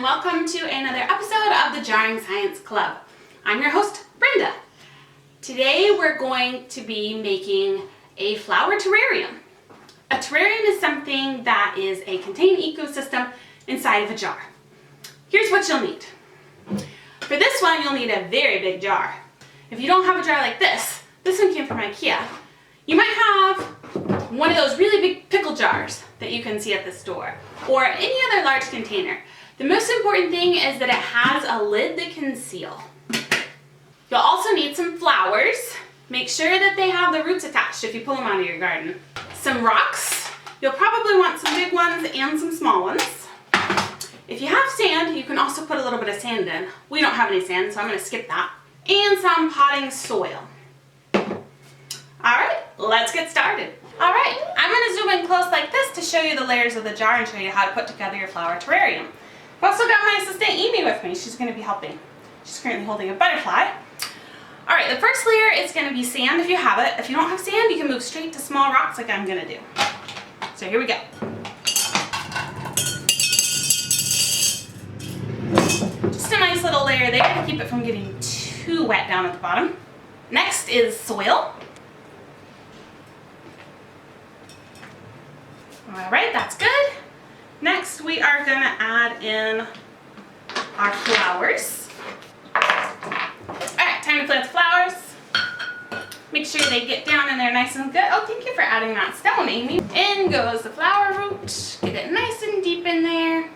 and welcome to another episode of the Jarring Science Club. I'm your host, Brenda. Today we're going to be making a flower terrarium. A terrarium is something that is a contained ecosystem inside of a jar. Here's what you'll need. For this one, you'll need a very big jar. If you don't have a jar like this one came from IKEA, you might have one of those really big pickle jars that you can see at the store, or any other large container. The most important thing is that it has a lid that can seal. You'll also need some flowers. Make sure that they have the roots attached if you pull them out of your garden. Some rocks. You'll probably want some big ones and some small ones. If you have sand, you can also put a little bit of sand in. We don't have any sand, so I'm going to skip that. And some potting soil. Alright, let's get started. Alright, I'm going to zoom in close like this to show you the layers of the jar and show you how to put together your flower terrarium. I've also got my assistant Amy with me. She's going to be helping. She's currently holding a butterfly. Alright, the first layer is going to be sand if you have it. If you don't have sand, you can move straight to small rocks like I'm going to do. So here we go. Just a nice little layer there to keep it from getting too wet down at the bottom. Next is soil. Alright, that's good. Next we are going to add in our flowers. Alright, time to plant the flowers. Make sure they get down in there nice and good. Oh, thank you for adding that stone, Amy. In goes the flower root. Get it nice and deep in there.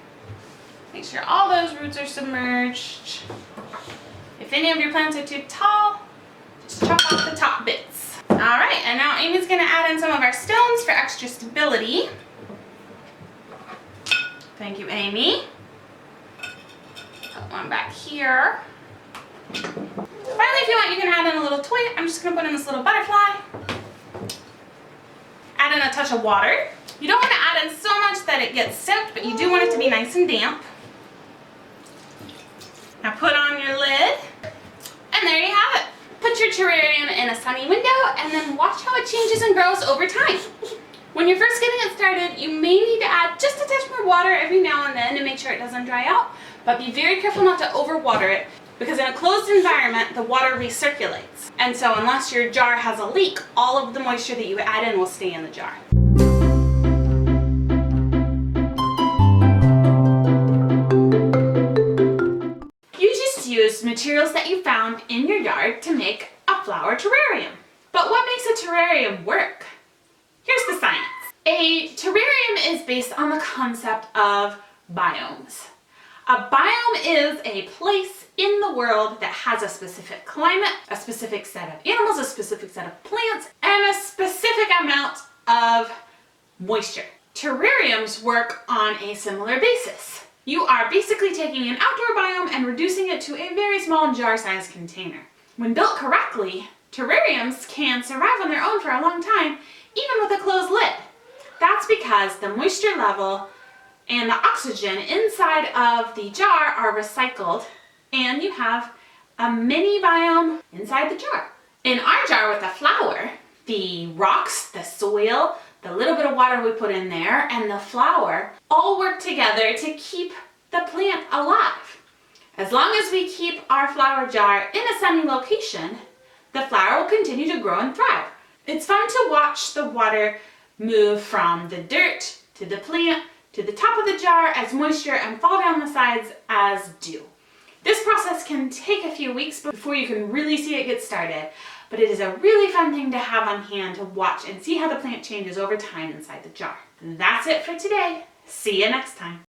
Make sure all those roots are submerged. If any of your plants are too tall, just chop off the top bits. Alright, and now Amy's going to add in some of our stones for extra stability. Thank you, Amy. Put one back here. Finally, if you want, you can add in a little toy. I'm just going to put in this little butterfly. Add in a touch of water. You don't want to add in so much that it gets soaked, but you do want it to be nice and damp. Now put on your lid, and there you have it. Put your terrarium in a sunny window, and then watch how it changes and grows over time. When you're first getting it started, you may need to add just a touch more water every now and then to make sure it doesn't dry out, but be very careful not to overwater it, because in a closed environment, the water recirculates. And so unless your jar has a leak, all of the moisture that you add in will stay in the jar. You just used materials that you found in your yard to make a flower terrarium. But what makes a terrarium work? Here's the science. A terrarium is based on the concept of biomes. A biome is a place in the world that has a specific climate, a specific set of animals, a specific set of plants, and a specific amount of moisture. Terrariums work on a similar basis. You are basically taking an outdoor biome and reducing it to a very small jar-sized container. When built correctly, terrariums can survive on their own for a long time, even with a closed lid. That's because the moisture level and the oxygen inside of the jar are recycled, and you have a mini biome inside the jar. In our jar with the flower, the rocks, the soil, the little bit of water we put in there, and the flower all work together to keep the plant alive. As long as we keep our flower jar in a sunny location, the flower will continue to grow and thrive. It's fun to watch the water move from the dirt to the plant to the top of the jar as moisture and fall down the sides as dew. This process can take a few weeks before you can really see it get started, but it is a really fun thing to have on hand to watch and see how the plant changes over time inside the jar. That's it for today. See you next time.